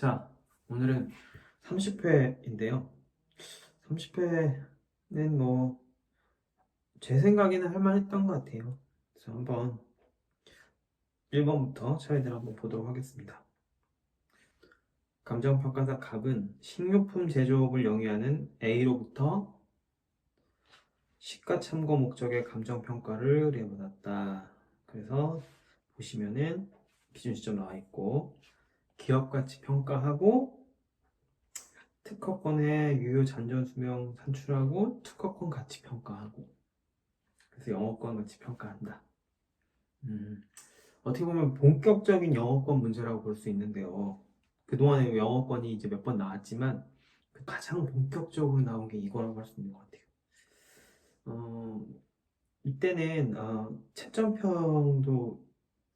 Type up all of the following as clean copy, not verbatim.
자, 오늘은 30회인데요. 30회는 제 생각에는 할만했던 것 같아요. 그래서 한번 1번부터 차례대로 한번 보도록 하겠습니다. 감정평가사 갑은 식료품 제조업을 영위하는 A로부터 시가참고 목적의 감정평가를 의뢰받았다. 그래서 보시면은 기준 시점 나와 있고, 기업가치 평가하고 특허권의 유효 잔존 수명 산출하고 특허권 가치 평가하고, 그래서 영어권 가치 평가한다. 어떻게 보면 본격적인 영어권 문제라고 볼 수 있는데요. 그동안에 영어권이 이제 몇 번 나왔지만 그 가장 본격적으로 나온 게 이거라고 할 수 있는 것 같아요. 어, 이때는 채점평도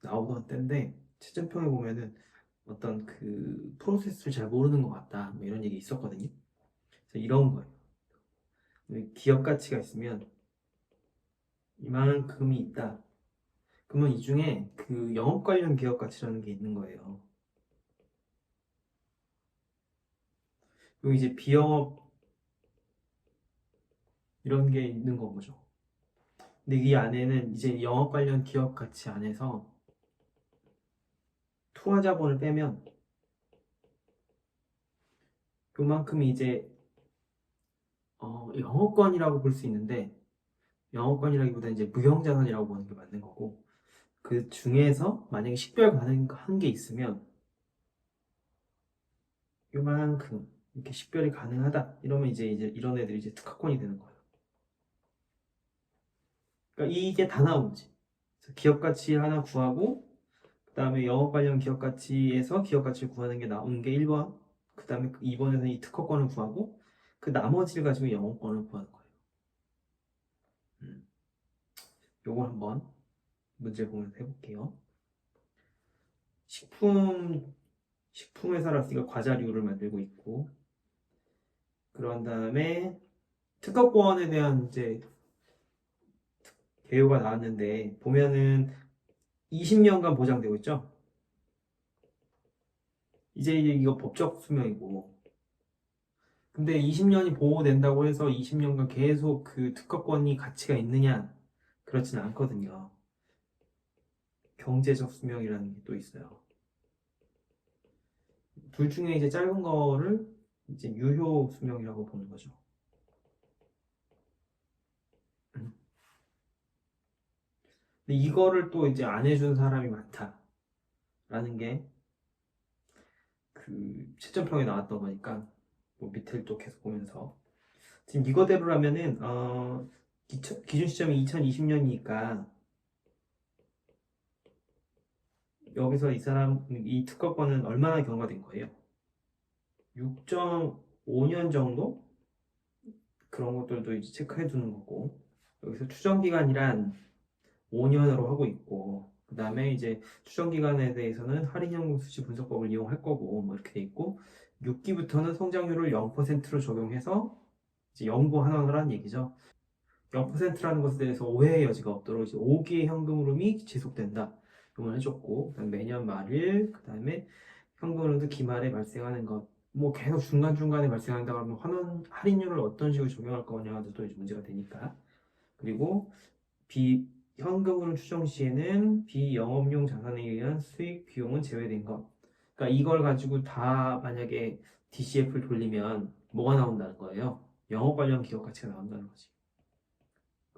나오던 때인데, 채점평에 보면은 어떤 그 프로세스를 잘 모르는 것 같다, 뭐 이런 얘기 있었거든요. 그래서 이런 거예요. 기업 가치가 있으면 이만큼이 있다. 그러면 이 중에 그 영업 관련 기업 가치라는 게 있는 거예요. 그리고 이제 비영업 이런 게 있는 거죠. 근데 이 안에는 이제 영업 관련 기업 가치 안에서 투하 자본을 빼면 그만큼이 이제 영업권이라고 볼 수 있는데, 영업권이라기보다 이제 무형자산이라고 보는 게 맞는 거고, 그 중에서 만약에 식별 가능한 게 있으면 요만큼 이렇게 식별이 가능하다 이러면 이제 이런 애들이 이제 특허권이 되는 거예요. 그러니까 이게 다 나오지. 기업 가치 하나 구하고, 그 다음에 영업 관련 기업 가치에서 기업 가치를 구하는 게 나오는 게 1번, 그 다음에 2번에서는 이 특허권을 구하고, 그 나머지를 가지고 영업권을 구하는 거예요. 음. 요걸 한번 문제 보면서 해볼게요. 식품회사라서 과자류를 만들고 있고, 그런 다음에 특허권에 대한 이제 개요가 나왔는데, 보면은 20년간 보장되고 있죠? 이제 이거 법적 수명이고, 근데 20년이 보호된다고 해서 20년간 계속 그 특허권이 가치가 있느냐? 그렇지는 않거든요. 경제적 수명이라는 게 또 있어요. 둘 중에 이제 짧은 거를 이제 유효 수명이라고 보는 거죠. 음. 근데 이거를 또 이제 안 해준 사람이 많다라는 게 그 채점평에 나왔던 거니까, 뭐 밑을 또 계속 보면서 지금 이거대로라면은 기준 시점이 2020년이니까 여기서 이 특허권은 얼마나 경과된 거예요? 6.5년 정도? 그런 것들도 이제 체크해 두는 거고, 여기서 추정 기간이란 5년으로 하고 있고, 그 다음에 이제 추정 기간에 대해서는 할인연금 수치 분석법을 이용할 거고, 뭐 이렇게 돼 있고, 6기부터는 성장률을 0%로 적용해서 이제 연구하라는 얘기죠. 0%라는 것에 대해서 오해의 여지가 없도록 이제 5기의 현금 흐름이 지속된다. 이걸 해줬고, 그다음 매년 말일, 그 다음에 현금 흐름도 기말에 발생하는 것. 뭐 계속 중간중간에 발생한다 그러면 할인율을 어떤 식으로 적용할 거냐도 또 이제 문제가 되니까. 그리고 현금 흐름 추정 시에는 비영업용 자산에 의한 수익 비용은 제외된 것. 그러니까 이걸 가지고 다 만약에 DCF를 돌리면 뭐가 나온다는 거예요? 영업 관련 기업 가치가 나온다는 거지.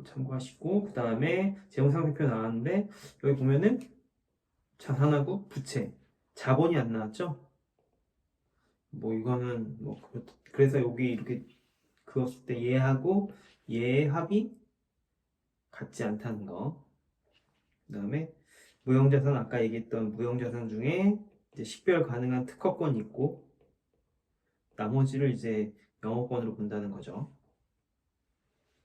참고하시고, 그 다음에 재무상태표 나왔는데 여기 보면은 자산하고 부채, 자본이 안 나왔죠? 뭐 이거는 뭐 그래서 여기 이렇게 그었을 때 얘하고 얘의 합이 같지 않다는 거. 그 다음에 무형자산, 아까 얘기했던 무형자산 중에 이제 식별 가능한 특허권이 있고, 나머지를 이제 영업권으로 본다는 거죠.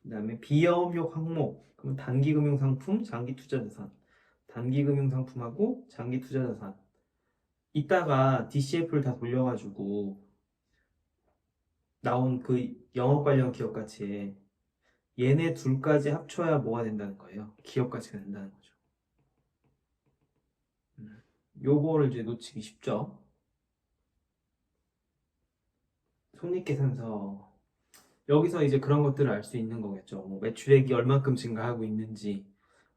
그 다음에 비영업용 항목, 그러면 단기금융상품, 장기투자자산, 단기금융상품하고 장기투자자산. 이따가 DCF를 다 돌려가지고 나온 그 영업 관련 기업 가치에 얘네 둘까지 합쳐야 뭐가 된다는 거예요? 기업 가치가 된다는 거죠. 요거를 이제 놓치기 쉽죠. 손익계산서. 여기서 이제 그런 것들을 알 수 있는 거겠죠. 뭐 매출액이 얼만큼 증가하고 있는지,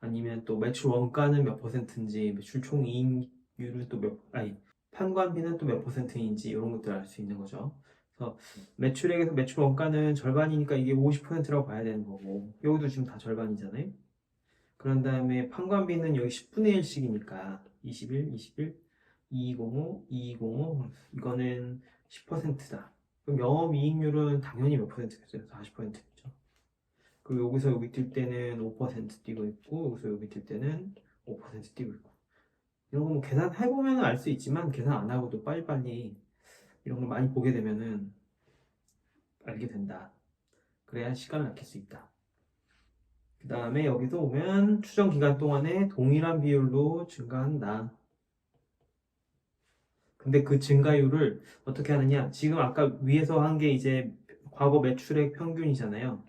아니면 또 매출 원가는 몇 퍼센트인지, 매출 총 이익률은 또 판관비는 또 몇 퍼센트인지 이런 것들을 알 수 있는 거죠. 그래서 매출액에서 매출 원가는 절반이니까 이게 50%라고 봐야 되는 거고, 여기도 지금 다 절반이잖아요. 그런 다음에 판관비는 여기 10분의 1씩이니까 21, 21, 2205, 2205 이거는 10%다. 그럼 영업이익률은 당연히 몇 퍼센트겠어요? 40%겠죠. 그리고 여기서 여기 뛸 때는 5% 뛰고 있고, 여기서 여기 뛸 때는 5% 뛰고 있고. 이런 거 뭐 계산해보면 알 수 있지만 계산 안 하고도 빨리빨리 이런 걸 많이 보게 되면은 알게 된다. 그래야 시간을 아낄 수 있다. 그 다음에 여기도 오면 추정 기간 동안에 동일한 비율로 증가한다. 근데 그 증가율을 어떻게 하느냐? 지금 아까 위에서 한 게 이제 과거 매출액 평균이잖아요.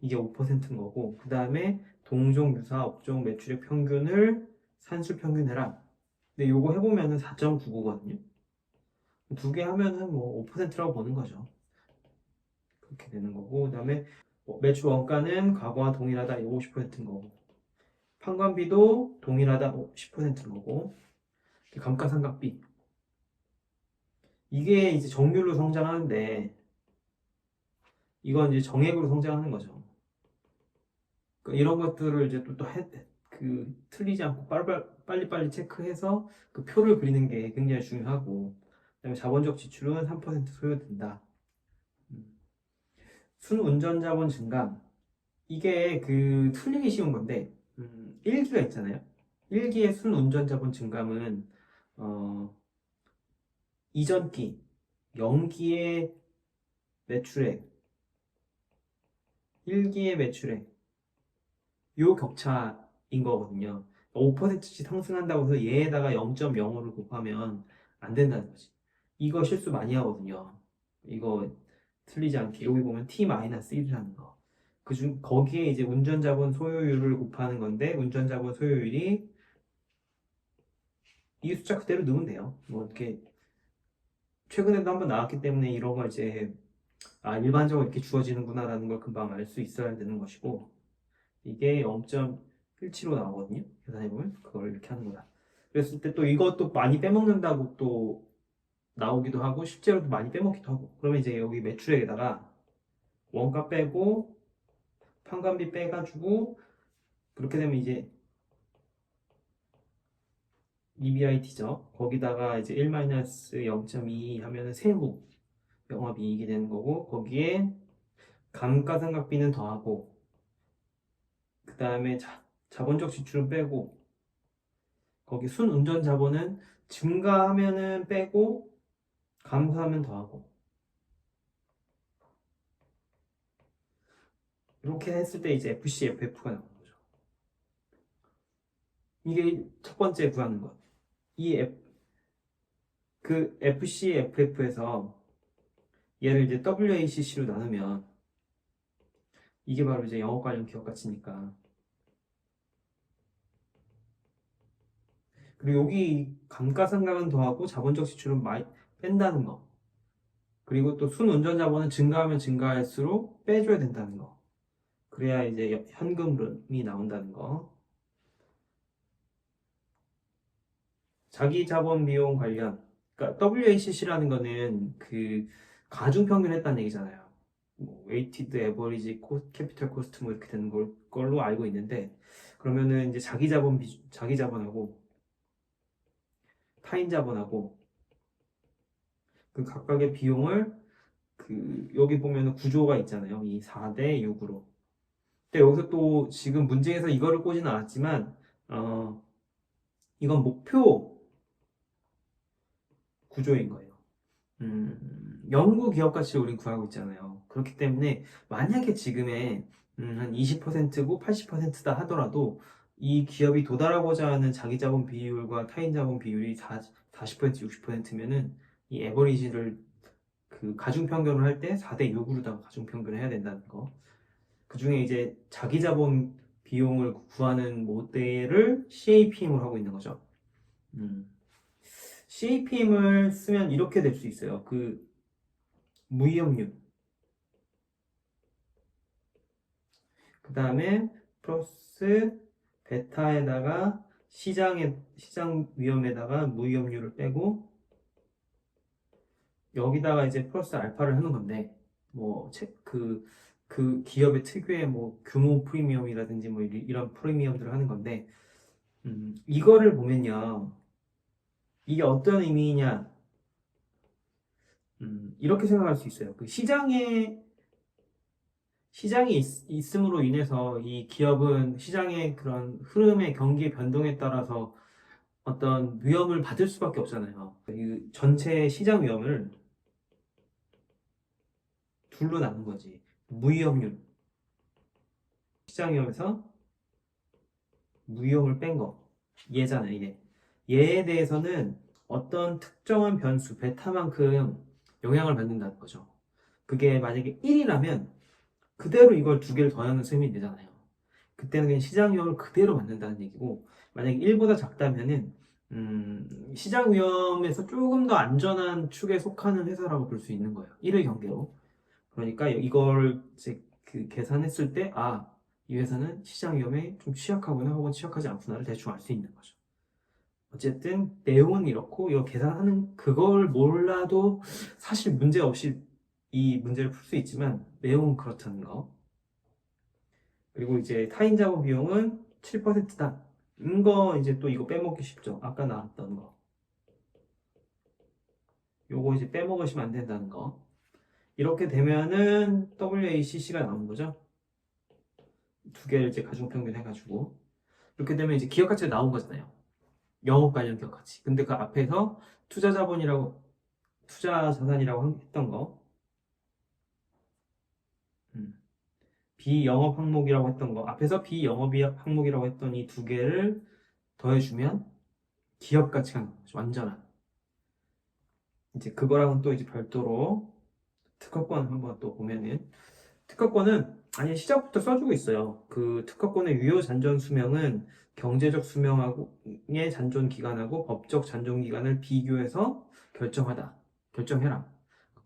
이게 5%인 거고, 그 다음에 동종 유사 업종 매출액 평균을 산술 평균해라. 근데 요거 해보면은 4.99거든요. 두 개 하면은 뭐 5%라고 보는 거죠. 그렇게 되는 거고, 그 다음에 매출 원가는 과거와 동일하다. 이거 50%인 거고, 판관비도 동일하다. 10%인 거고, 감가상각비. 이게 이제 정률로 성장하는데, 이건 이제 정액으로 성장하는 거죠. 그러니까 이런 것들을 이제 틀리지 않고 빨리빨리 체크해서 그 표를 그리는 게 굉장히 중요하고, 그다음에 자본적 지출은 3% 소요된다. 순운전자본 증감. 이게 그 틀리기 쉬운 건데, 1기가 있잖아요. 1기의 순운전자본 증감은, 이전기, 0기의 매출액, 1기의 매출액, 요 격차인 거거든요. 5%씩 상승한다고 해서 얘에다가 0.05를 곱하면 안 된다는 거지. 이거 실수 많이 하거든요. 이거 틀리지 않게 여기 보면 T-1이라는 거. 거기에 이제 운전자본 소요율을 곱하는 건데, 운전자본 소요율이 이 숫자 그대로 넣으면 돼요. 뭐 이렇게 최근에도 한번 나왔기 때문에 이런 걸 이제 일반적으로 이렇게 주어지는구나라는 걸 금방 알 수 있어야 되는 것이고, 이게 0.17로 나오거든요. 계산해보면 그걸 이렇게 하는 거다. 그랬을 때 또 이것도 많이 빼먹는다고 또 나오기도 하고, 실제로도 많이 빼먹기도 하고. 그러면 이제 여기 매출액에다가 원가 빼고 판관비 빼가지고, 그렇게 되면 이제 EBIT죠. 거기다가 이제 1-0.2 하면은 세후 영업이익이 되는 거고, 거기에 감가상각비는 더하고, 그 다음에 자본적 지출은 빼고, 거기 순운전 자본은 증가하면은 빼고 감소하면 더하고, 이렇게 했을 때 이제 FC, FF가 나오는 거죠. 이게 첫 번째 구하는 것. 그 FC, FF에서 얘를 이제 WACC로 나누면 이게 바로 이제 영업 관련 기업 가치니까. 그리고 여기 감가상각은 더하고 자본적 지출은 많이 뺀다는 거. 그리고 또 순운전 자본은 증가하면 증가할수록 빼줘야 된다는 거. 그래야 이제 현금흐름이 나온다는 거. 자기 자본 비용 관련. 그러니까 WACC라는 거는 그 가중 평균했다는 얘기잖아요. 뭐 웨이티드 에버리지 캐피털 코스트 뭐 이렇게 되는 걸로 알고 있는데, 그러면은 이제 자기 자본하고 타인 자본하고 그 각각의 비용을 여기 보면은 구조가 있잖아요. 이 4대 6으로. 근데 여기서 또 지금 문제에서 이거를 꼬지는 않았지만, 이건 목표 구조인 거예요. 연구 기업 가치를 우린 구하고 있잖아요. 그렇기 때문에 만약에 지금의 한 20%고 80%다 하더라도 이 기업이 도달하고자 하는 자기 자본 비율과 타인 자본 비율이 40% 60%면은 이 에버리지를 그 가중 평균을 할 때 4대 6으로다가 가중 평균을 해야 된다는 거. 그 중에 이제 자기 자본 비용을 구하는 모델을 CAPM으로 하고 있는 거죠. CAPM을 쓰면 이렇게 될 수 있어요. 무이염류, 그 다음에 플러스 베타에다가 시장 위험에다가 무이염류를 빼고 여기다가 이제 플러스 알파를 하는 건데 그 기업의 특유의 뭐 규모 프리미엄이라든지 뭐 이런 프리미엄들을 하는 건데 이거를 보면요 이게 어떤 의미냐 이렇게 생각할 수 있어요. 그 시장이 있음으로 인해서 이 기업은 시장의 그런 흐름의 경기 변동에 따라서 어떤 위험을 받을 수밖에 없잖아요. 이 전체 시장 위험을 둘로 나눈 거지. 무위험률, 시장 위험에서 무위험을 뺀 거. 얘잖아, 이게. 얘에 대해서는 어떤 특정한 변수, 베타만큼 영향을 받는다는 거죠. 그게 만약에 1이라면 그대로 이걸 두 개를 더하는 셈이 되잖아요. 그때는 그냥 시장 위험을 그대로 받는다는 얘기고, 만약에 1보다 작다면은, 시장 위험에서 조금 더 안전한 축에 속하는 회사라고 볼 수 있는 거예요. 1의 경계로. 그러니까 이걸 이제 그 계산했을 때, 아, 이 회사는 시장 위험에 좀 취약하구나 혹은 취약하지 않구나를 대충 알 수 있는 거죠. 어쨌든 내용은 이렇고 이거 계산하는 그걸 몰라도 사실 문제 없이 이 문제를 풀 수 있지만 내용은 그렇다는 거. 그리고 이제 타인 자본 비용은 7%다. 이거 이제 또 이거 빼먹기 쉽죠. 아까 나왔던 거. 요거 이제 빼먹으시면 안 된다는 거. 이렇게 되면은 WACC가 나오는 거죠. 두 개를 이제 가중평균 해가지고. 이렇게 되면 이제 기업 가치가 나온 거잖아요. 영업 관련 기업 가치. 근데 그 앞에서 투자 자본이라고, 투자 자산이라고 했던 거. 음, 비영업 항목이라고 했던 거. 앞에서 비영업 항목이라고 했던 이 두 개를 더해주면 기업 가치가 나온 거죠. 완전한. 이제 그거랑은 또 이제 별도로 특허권 한번 또 보면은 특허권은 아예 시작부터 써주고 있어요. 그 특허권의 유효 잔존 수명은 경제적 수명하고의 잔존 기간하고 법적 잔존 기간을 비교해서 결정해라.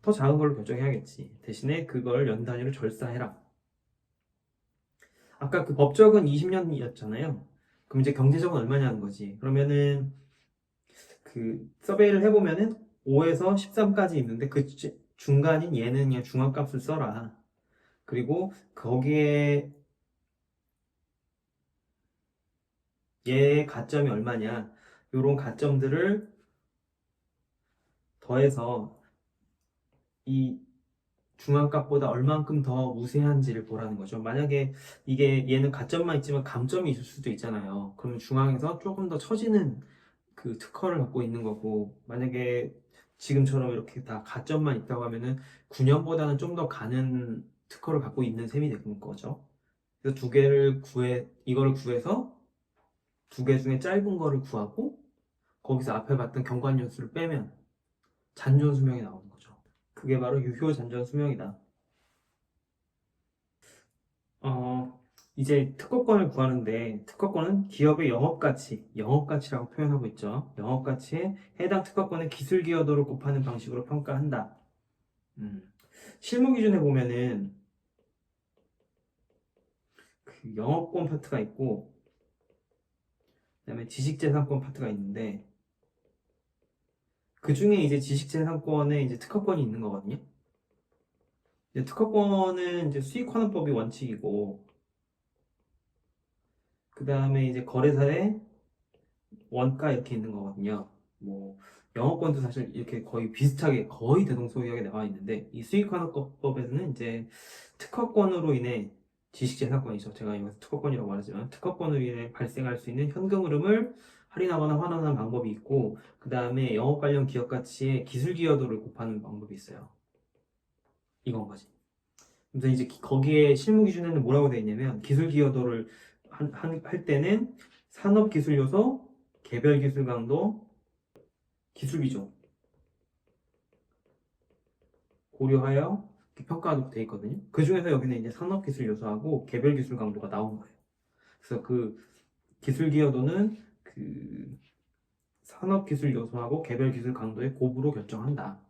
더 작은 걸로 결정해야겠지. 대신에 그걸 연 단위로 절사해라. 아까 그 법적은 20년이었잖아요. 그럼 이제 경제적은 얼마냐는 거지. 그러면은 그 서베이를 해보면은 5에서 13까지 있는데 그 중간인 얘는 그냥 중앙값을 써라. 그리고 거기에 얘의 가점이 얼마냐. 요런 가점들을 더해서 이 중앙값보다 얼만큼 더 우세한지를 보라는 거죠. 만약에 이게 얘는 가점만 있지만 감점이 있을 수도 있잖아요. 그러면 중앙에서 조금 더 처지는 그 특허를 갖고 있는 거고, 만약에 지금처럼 이렇게 다 가점만 있다고 하면은 9년보다는 좀 더 가는 특허를 갖고 있는 셈이 되는 거죠. 그래서 이거를 구해서 두 개 중에 짧은 거를 구하고 거기서 앞에 봤던 경관연수를 빼면 잔존 수명이 나오는 거죠. 그게 바로 유효 잔존 수명이다. 이제 특허권을 구하는데 특허권은 기업의 영업가치라고 표현하고 있죠. 영업가치에 해당 특허권의 기술 기여도를 곱하는 방식으로 평가한다. 음, 실무 기준에 보면은 그 영업권 파트가 있고 그다음에 지식재산권 파트가 있는데 그 중에 이제 지식재산권에 이제 특허권이 있는 거거든요. 이제 특허권은 이제 수익환원법이 원칙이고 그 다음에 이제 거래사의 원가 이렇게 있는 거거든요. 뭐 영어권도 사실 이렇게 거의 비슷하게 거의 대동소이하게 나와 있는데 이 수익환원법에서는 이제 특허권으로 인해 지식재산권이죠. 제가 여기서 특허권이라고 말하지만 특허권으로 인해 발생할 수 있는 현금 흐름을 할인하거나 환원하는 방법이 있고 그 다음에 영업 관련 기업 가치의 기술 기여도를 곱하는 방법이 있어요. 이건 거지. 그래서 이제 거기에 실무 기준에는 뭐라고 되어 있냐면 기술 기여도를 할 때는 산업 기술 요소, 개별 기술 강도, 기술 비중 고려하여 이렇게 평가하도록 되어 있거든요. 그 중에서 여기는 이제 산업 기술 요소하고 개별 기술 강도가 나온 거예요. 그래서 그 기술 기여도는 그 산업 기술 요소하고 개별 기술 강도의 곱으로 결정한다.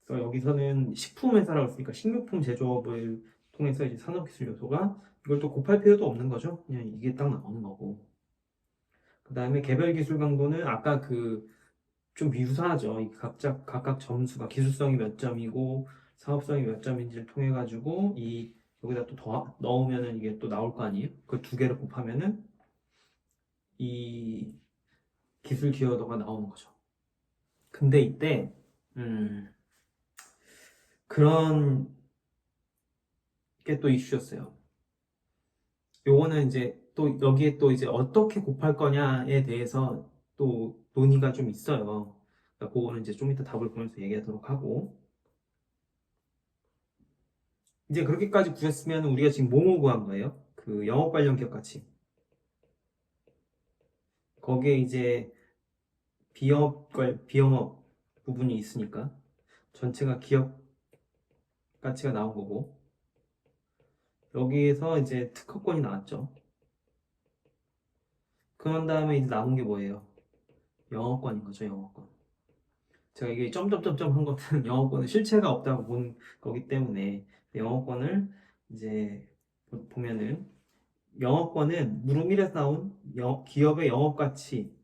그래서 여기서는 식품 회사라고 했으니까 식료품 제조업을 통해서 이제 산업기술 요소가 이걸 또 곱할 필요도 없는 거죠. 그냥 이게 딱 나오는 거고. 그 다음에 개별 기술 강도는 아까 그 좀 유사하죠. 이 각각 점수가 기술성이 몇 점이고 사업성이 몇 점인지를 통해 가지고 이 여기다 또 더 넣으면은 이게 또 나올 거 아니에요? 그 두 개를 곱하면은 이 기술 기여도가 나오는 거죠. 근데 이때 그런 게 또 이슈였어요. 요거는 이제 또 여기에 또 이제 어떻게 곱할 거냐에 대해서 또 논의가 좀 있어요. 그러니까 그거는 이제 좀 이따 답을 보면서 얘기하도록 하고 이제 그렇게까지 구했으면 우리가 지금 뭐뭐 구한 거예요? 그 영업 관련 기업 가치. 거기에 이제 비영업 부분이 있으니까 전체가 기업 가치가 나온 거고 여기에서 이제 특허권이 나왔죠. 그런 다음에 이제 남은 게 뭐예요? 영업권인 거죠, 영업권. 제가 이게 점점점점 한 것은 영업권은 실체가 없다고 본 거기 때문에 영업권을 이제 보면은 영업권은 물음 1에서 나온 기업의 영업 가치,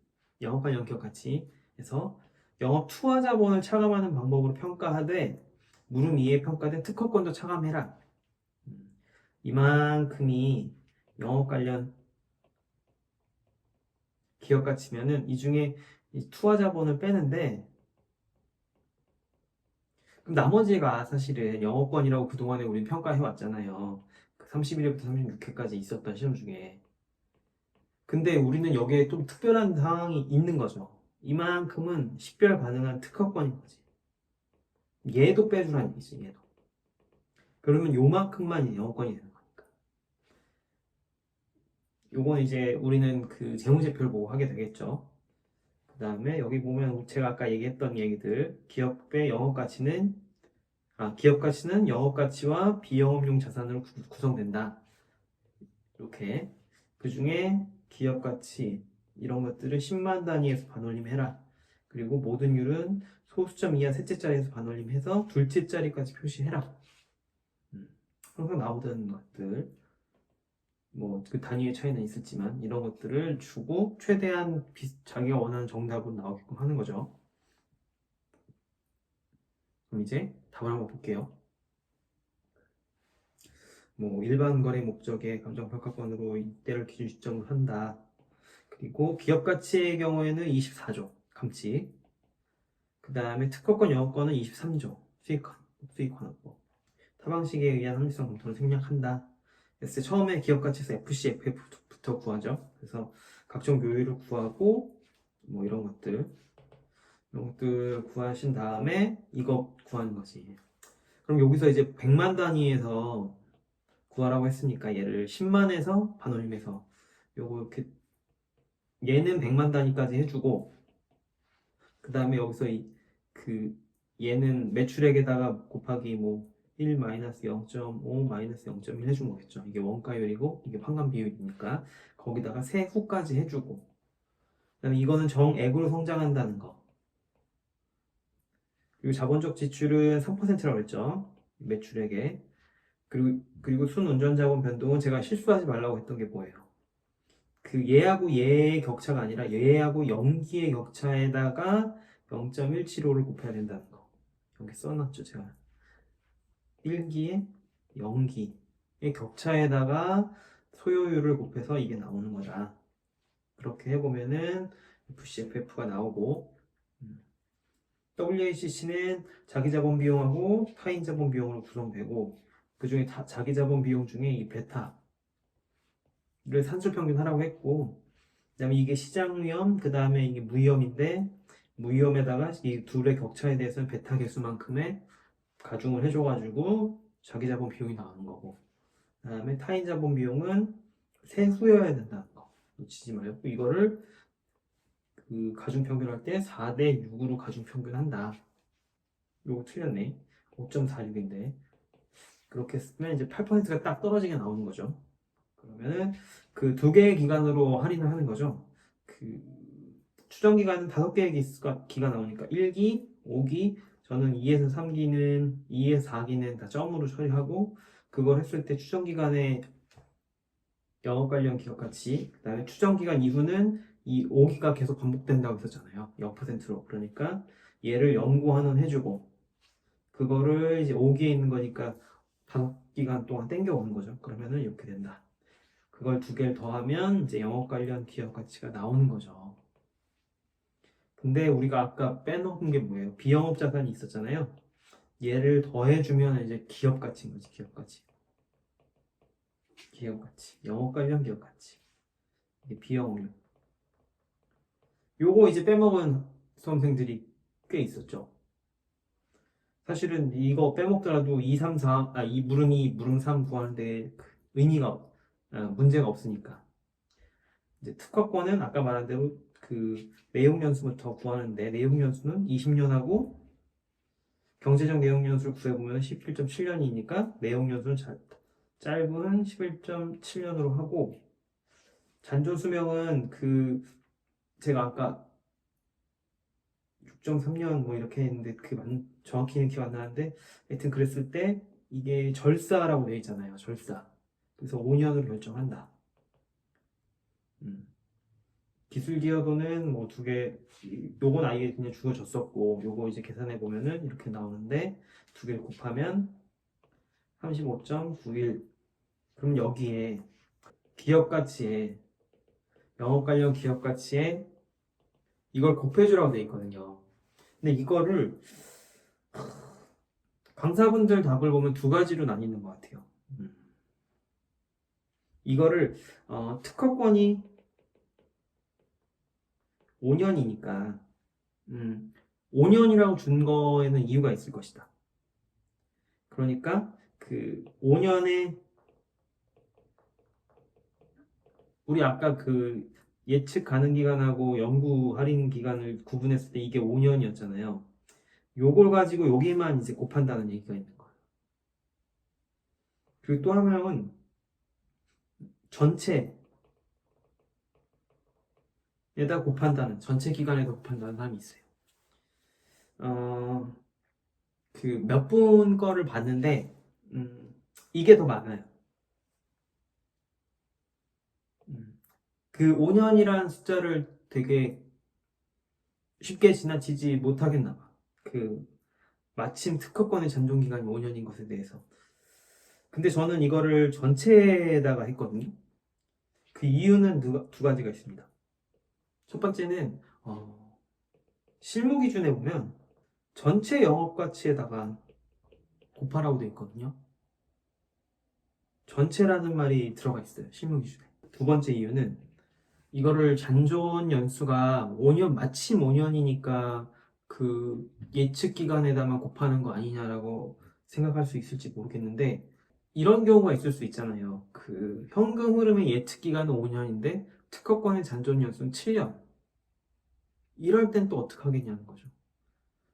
영업관 영기업 가치에서 영업 투하 자본을 차감하는 방법으로 평가하되 물음 2에 평가된 특허권도 차감해라. 이만큼이 영업 관련 기업 가치면은 이 중에 이 투하 자본을 빼는데 그럼 나머지가 사실은 영업권이라고 그동안에 우리 평가해 왔잖아요. 31회부터 36회까지 있었던 시험 중에. 근데 우리는 여기에 좀 특별한 상황이 있는 거죠. 이만큼은 식별 가능한 특허권인 거지. 얘도 빼주라는 얘기지, 얘도. 그러면 요만큼만 영업권이 되는 거니까. 요건 이제 우리는 그 재무제표를 보고 하게 되겠죠. 그 다음에 여기 보면 제가 아까 얘기했던 얘기들, 기업 가치는 영업 가치와 비영업용 자산으로 구성된다. 이렇게. 그 중에 기업 가치, 이런 것들을 10만 단위에서 반올림해라. 그리고 모든 율은 소수점 이하 셋째 자리에서 반올림해서 둘째 자리까지 표시해라. 항상 나오던 것들, 뭐 그 단위의 차이는 있었지만 이런 것들을 주고 최대한 자기가 원하는 정답으로 나오게끔 하는 거죠. 그럼 이제 답을 한번 볼게요. 뭐 일반 거래 목적의 감정평가권으로 이때를 기준 시점으로 한다. 그리고 기업 가치의 경우에는 24조 감치. 그 다음에 특허권 영업권은 23조 수익 환원법. 타방식에 의한 합리성 검토를 생략한다. 그래서 처음에 기업 가치에서 FC, FF부터 구하죠. 그래서 각종 묘유를 구하고 뭐 이런 것들 구하신 다음에 이거 구하는 거지. 그럼 여기서 이제 100만 단위에서 구하라고 했으니까 얘를 10만에서 반올림해서 요거 이렇게 얘는 100만 단위까지 해주고 그 다음에 여기서 그 얘는 매출액에다가 곱하기 뭐 1 마이너스 0.5 마이너스 0.1 해준 거겠죠. 이게 원가율이고 이게 환관 비율이니까 거기다가 세후까지 해주고 그다음에 이거는 정액으로 성장한다는 거. 그리고 자본적 지출은 3%라고 했죠. 매출액에. 그리고 순운전자본 변동은 제가 실수하지 말라고 했던 게 뭐예요? 그 얘하고 얘의 격차가 아니라 얘하고 연기의 격차에다가 0.175를 곱해야 된다는 거. 여기 써놨죠, 제가. 1기에 0기의 격차에다가 소요율을 곱해서 이게 나오는 거다. 그렇게 해보면은 FCFF가 나오고 WACC는 자기자본 비용하고 타인 자본 비용으로 구성되고 그 중에 자기 자본 비용 중에 이 베타를 산술 평균하라고 했고 그다음에 이게 시장 위험 그다음에 이게 무위험인데 무위험에다가 이 둘의 격차에 대해서는 베타 개수만큼의 가중을 해줘가지고 자기 자본 비용이 나오는 거고 그다음에 타인 자본 비용은 세후여야 된다는 거 놓치지 말고 이거를 그 가중 평균할 때 4대 6으로 가중 평균한다. 요거 틀렸네. 5.46인데 그렇게 쓰면 이제 8%가 딱 떨어지게 나오는 거죠. 그러면은 그 두 개의 기간으로 할인을 하는 거죠. 그 추정 기간은 5개의 기가 나오니까 1기, 5기, 저는 2에서 3기는 2에서 4기는 다 점으로 처리하고 그걸 했을 때 추정기간에 영업 관련 기업 가치, 그다음에 추정기간 이후는 이 5기가 계속 반복된다고 했었잖아요. 0%로. 그러니까 얘를 연구환원 해주고 그거를 이제 5기에 있는 거니까 5기간 동안 땡겨오는 거죠. 그러면은 이렇게 된다. 그걸 두 개를 더하면 이제 영업 관련 기업 가치가 나오는 거죠. 근데 우리가 아까 빼놓은 게 뭐예요? 비영업 자산이 있었잖아요. 얘를 더해주면 이제 기업 가치인 거지. 기업 가치. 기업 가치. 영업 관련 기업 가치. 이게 비영업용. 요거 이제 빼먹은 수험생들이 꽤 있었죠. 사실은 이거 빼먹더라도 2, 3, 4, 이 물음 2, 물음 3 구하는데 의미가 문제가 없으니까. 이제 특허권은 아까 말한 대로 그 내용 연수부터 구하는데 내용 연수는 20년하고 경제적 내용 연수를 구해보면 11.7년이니까 내용 연수는 짧은 11.7년으로 하고 잔존 수명은 그 제가 아까 6.3년 뭐 이렇게 했는데 정확히는 기억 안 나는데 하여튼 그랬을 때 이게 절사라고 되어 있잖아요. 절사. 그래서 5년으로 결정한다. 기술 기여도는 뭐 두 개, 요건 아예 그냥 주어졌었고 요거 이제 계산해 보면은 이렇게 나오는데 두 개를 곱하면 35.91. 그럼 여기에 기업 가치에 영업 관련 기업 가치에 이걸 곱해주라고 되어 있거든요. 근데 이거를 강사분들 답을 보면 두 가지로 나뉘는 것 같아요. 이거를 특허권이 5년이니까 5년이라고 준 거에는 이유가 있을 것이다. 그러니까 그 5년에 우리 아까 그 예측 가능 기간하고 연구 할인 기간을 구분했을 때 이게 5년이었잖아요. 요걸 가지고 여기만 이제 곱한다는 얘기가 있는 거예요. 그리고 또 한 명은 전체에다 곱한다는 전체 기간에다 곱한다는 사람이 있어요. 그 몇 분 거를 봤는데 이게 더 많아요. 그 5년이라는 숫자를 되게 쉽게 지나치지 못하겠나 봐. 그 마침 특허권의 잔존 기간이 5년인 것에 대해서. 근데 저는 이거를 전체에다가 했거든요. 그 이유는 두 가지가 있습니다. 첫 번째는 실무 기준에 보면 전체 영업 가치에다가 곱하라고 되어 있거든요. 전체라는 말이 들어가 있어요. 실무 기준에. 두 번째 이유는 이거를 잔존 연수가 5년, 마침 5년이니까 그 예측 기간에다만 곱하는 거 아니냐라고 생각할 수 있을지 모르겠는데 이런 경우가 있을 수 있잖아요. 그 현금 흐름의 예측 기간은 5년인데 특허권의 잔존 연수는 7년. 이럴 땐 또 어떻게 하겠냐는 거죠.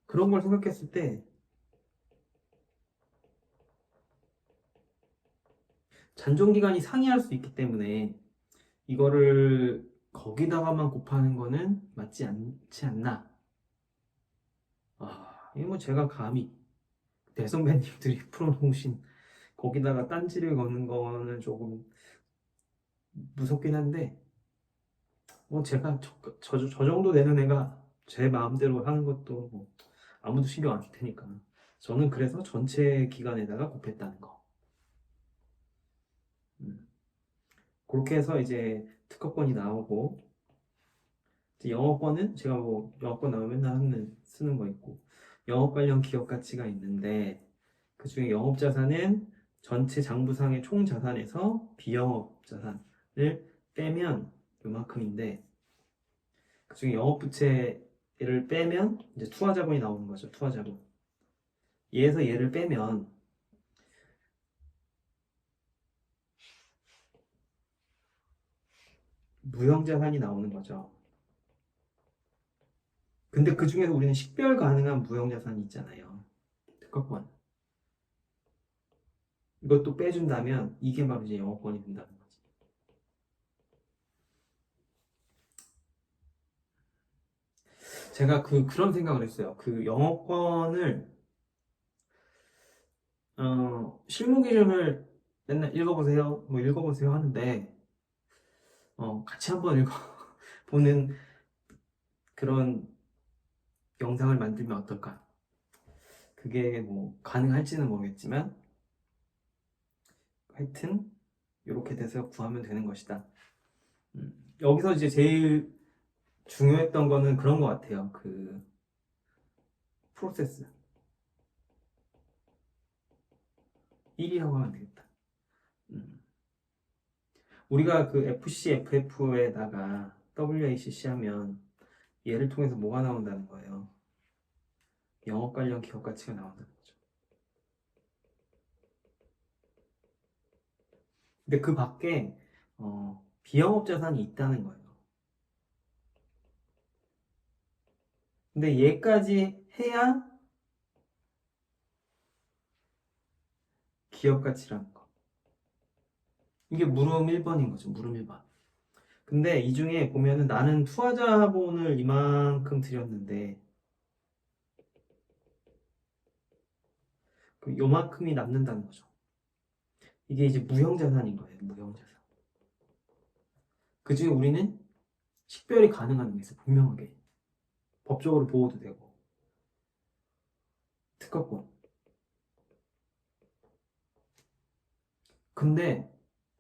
그런 걸 생각했을 때 잔존 기간이 상이할 수 있기 때문에 이거를 거기다가만 곱하는 거는 맞지 않지 않나. 이거 뭐 제가 감히 대선배님들이 풀어놓으신 거기다가 딴지를 거는 거는 조금 무섭긴 한데 뭐 제가 저 정도 되는 애가 제 마음대로 하는 것도 뭐 아무도 신경 안 쓸 테니까 저는 그래서 전체 기간에다가 곱했다는 거. 음. 그렇게 해서 이제 특허권이 나오고 이제 영어권은 제가 뭐 영어권 나오면 맨날 쓰는 거 있고 영업 관련 기업 가치가 있는데 그 중에 영업 자산은 전체 장부상의 총 자산에서 비영업 자산을 빼면 요만큼인데 그 중에 영업 부채를 빼면 이제 투하 자본이 나오는 거죠. 투하 자본. 얘에서 얘를 빼면 무형 자산이 나오는 거죠. 근데 그 중에서 우리는 식별 가능한 무형 자산이 있잖아요. 특허권. 이것도 빼준다면 이게 바로 이제 영업권이 된다는 거지. 제가 그런 생각을 했어요. 그 영어권을 실무 기준을 맨날 읽어보세요, 뭐 읽어보세요 하는데 같이 한번 읽어보는 그런 영상을 만들면 어떨까? 그게 뭐 가능할지는 모르겠지만 하여튼 이렇게 돼서 구하면 되는 것이다. 여기서 이제 제일 중요했던 거는 그런 것 같아요. 그 프로세스 1이라고 하면 되겠다. 음, 우리가 그 FC, FF에다가 WACC 하면 얘를 통해서 뭐가 나온다는 거예요? 영업 관련 기업 가치가 나온다는 거죠. 근데 그 밖에 비영업 자산이 있다는 거예요. 근데 얘까지 해야 기업 가치라는 거. 이게 물음 1번인 거죠. 물음 1번. 근데 이 중에 보면은 나는 투자자본을 이만큼 들였는데 그 요만큼이 남는다는 거죠. 이게 이제 무형자산인 거예요. 무형자산. 그 중에 우리는 식별이 가능한 게 있어요. 분명하게. 법적으로 보호도 되고. 특허권. 근데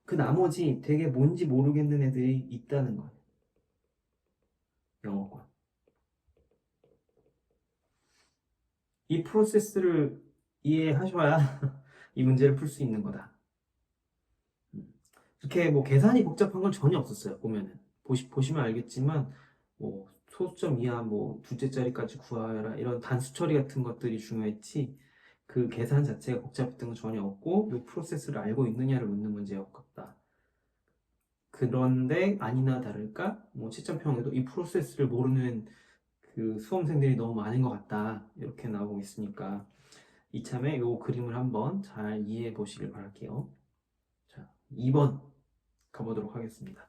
그 나머지 되게 뭔지 모르겠는 애들이 있다는 거예요. 영어권. 이 프로세스를 이해하셔야 이 문제를 풀 수 있는 거다. 이렇게 뭐 계산이 복잡한 건 전혀 없었어요. 보면은 보시면 알겠지만 뭐 소수점 이하 뭐 둘째 자리까지 구하라 이런 단수 처리 같은 것들이 중요했지 그 계산 자체가 복잡했던 건 전혀 없고 이 프로세스를 알고 있느냐를 묻는 문제였다. 그런데 아니나 다를까 뭐 채점평에도 이 프로세스를 모르는 그 수험생들이 너무 많은 것 같다 이렇게 나오고 있으니까 이참에 이 그림을 한번 잘 이해해 보시길 바랄게요. 자, 2번 가보도록 하겠습니다.